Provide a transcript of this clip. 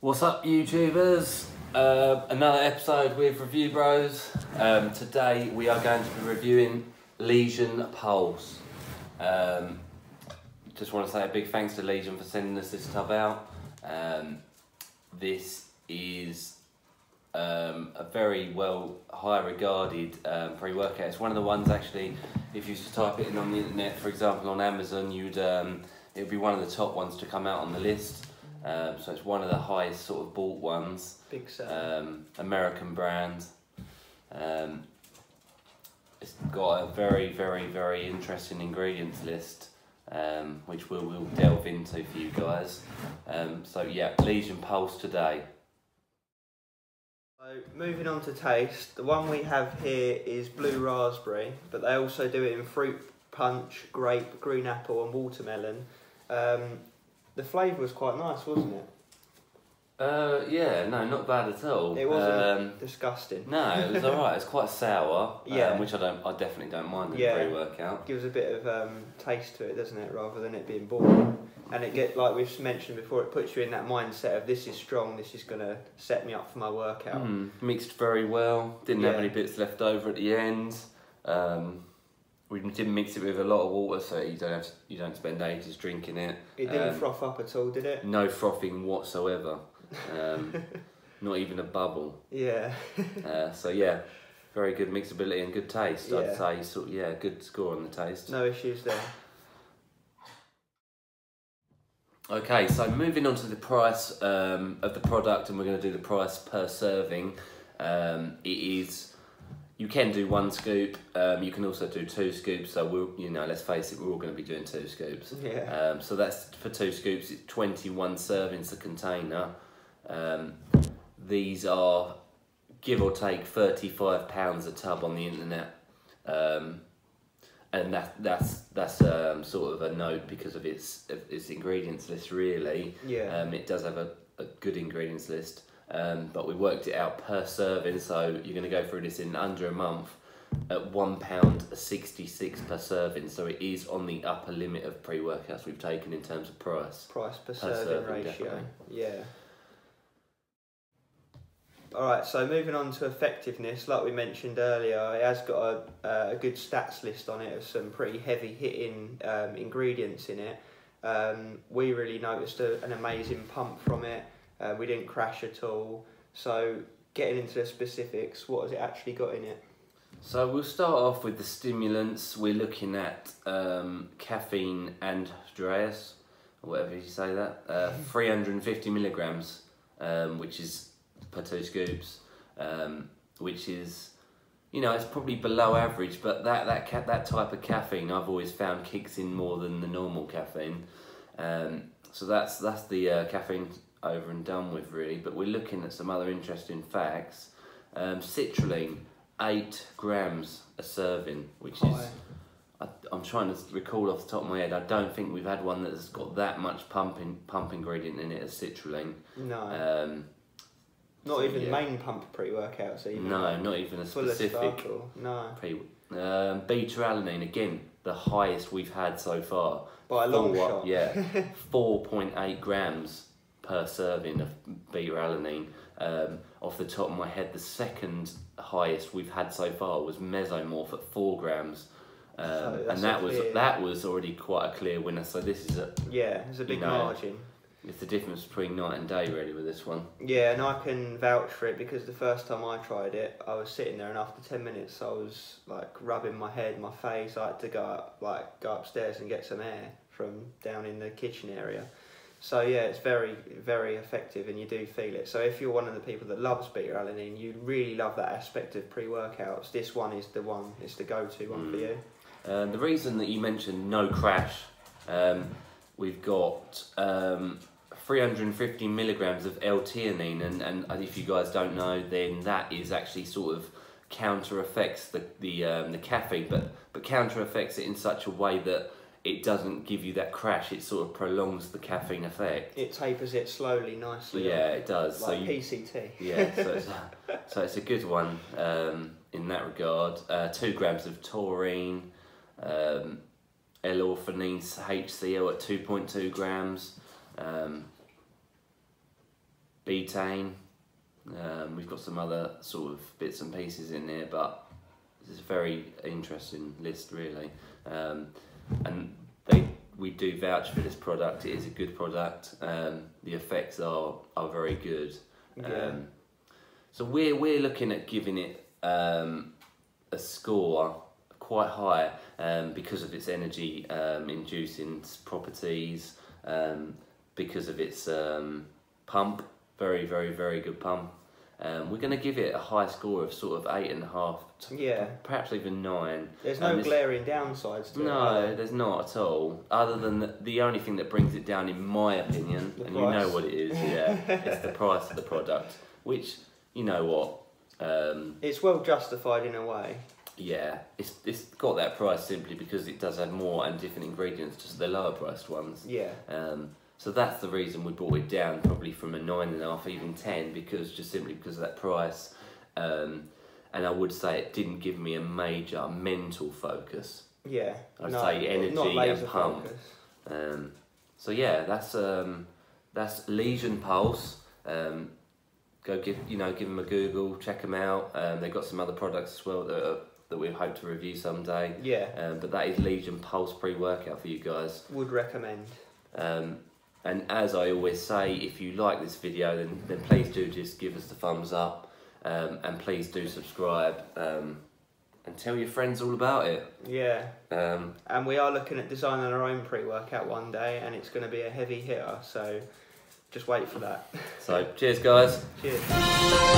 What's up, YouTubers? Another episode with Review Bros. Today we are going to be reviewing Legion Pulse. Just want to say a big thanks to Legion for sending us this tub out. This is a very high regarded pre-workout. It's one of the ones actually, if you used to type it in on the internet, for example on Amazon, it would be one of the top ones to come out on the list. So it's one of the highest sort of bought ones. Big sell. American brand. It's got a very interesting ingredients list, which we'll delve into for you guys. So yeah, Legion Pulse today. So moving on to taste, the one we have here is blue raspberry, but they also do it in fruit punch, grape, green apple and watermelon. The flavour was quite nice, wasn't it? Yeah, no, not bad at all. It wasn't disgusting. No, it was alright. It's quite sour, yeah. Which I definitely don't mind in pre-workout. Gives a bit of taste to it, doesn't it, rather than it being boring. And it like we've mentioned before, it puts you in that mindset of this is strong, this is going to set me up for my workout. Mixed very well. Didn't have any bits left over at the end. We didn't mix it with a lot of water, so you don't spend ages drinking it. It didn't froth up at all, did it? No frothing whatsoever. Not even a bubble. Yeah. So yeah, very good mixability and good taste. Yeah. I'd say good score on the taste. No issues there. Okay, so moving on to the price of the product, and we're going to do the price per serving. You can do 1 scoop. You can also do 2 scoops. So let's face it, we're all going to be doing 2 scoops. Yeah. So that's for 2 scoops. It's 21 servings a container. These are give or take £35 a tub on the internet, and that's sort of a note because of its ingredients list. Really, yeah. It does have a good ingredients list. But we worked it out per serving, so you're going to go through this in under a month at £1.66 per serving. So it is on the upper limit of pre-workouts we've taken in terms of price. Price per serving ratio, definitely. Yeah. Alright, so moving on to effectiveness, like we mentioned earlier, it has got a good stats list on it of some pretty heavy hitting ingredients in it. We really noticed an amazing pump from it. We didn't crash at all. So getting into the specifics, what has it actually got in it? So we'll start off with the stimulants. We're looking at caffeine anhydrous, or whatever you say that, 350 milligrams, which is per 2 scoops, which is, it's probably below average, but that type of caffeine I've always found kicks in more than the normal caffeine. So that's the caffeine over and done with, really. But we're looking at some other interesting facts. Citrulline, 8 grams a serving, which is, I'm trying to recall off the top of my head, I don't think we've had one that's got that much pump ingredient in it as citrulline. No. Not even main pump pre-workouts even. No, not even a specific. No. Beta Alanine, again, the highest we've had so far. By a long shot. Yeah, 4.8 grams per serving of Beta Alanine. Off the top of my head, the second highest we've had so far was Mesomorph at 4 grams. And that was already quite a clear winner. So this is there's a big margin. It's the difference between night and day, really, with this one. Yeah, and I can vouch for it because the first time I tried it, I was sitting there, and after 10 minutes, I was like rubbing my head, my face. I had to go upstairs and get some air from down in the kitchen area. So yeah, it's very effective, and you do feel it. So if you're one of the people that loves Beta Alanine, you really love that aspect of pre-workouts, this one is the one. It's the go-to one for you. The reason that you mentioned no crash, we've got 350 milligrams of L-theanine, and if you guys don't know, then that is actually sort of counter affects the caffeine, but counter affects it in such a way that it doesn't give you that crash. It sort of prolongs the caffeine effect. It tapers it slowly, nicely. Yeah, it does. Like PCT. Yeah, so it's a good one in that regard. 2 grams of taurine, L-orphanine HCl at 2.2 grams. betaine. We've got some other sort of bits and pieces in there, but it's a very interesting list, really. And we do vouch for this product. It is a good product. The effects are very good. Yeah. So we're looking at giving it a score quite high because of its energy inducing properties, because of its pump, very good pump. We're going to give it a high score of sort of 8.5, Yeah. perhaps even 9. There's no glaring downsides to it. No, there's not at all. Other than the only thing that brings it down, in my opinion, The and price. you know what it is, yeah, it's the price of the product. Which, you know what, it's well justified in a way. yeah, it's got that price simply because it does have more and different ingredients to the lower priced ones. Yeah. So that's the reason we brought it down, probably from a 9.5, even 10, simply because of that price. And I would say it didn't give me a major mental focus. Yeah. I'd say energy not laser and pump. focus. So yeah, that's Legion Pulse. Go give them a Google, check them out. They've got some other products as well that we hope to review someday. Yeah. But that is Legion Pulse Pre-Workout for you guys. Would recommend. And as I always say, if you like this video, then please do just give us the thumbs up, and please do subscribe, and tell your friends all about it. Yeah. And we are looking at designing our own pre-workout one day, and it's going to be a heavy hitter, so just wait for that. So cheers guys. Cheers.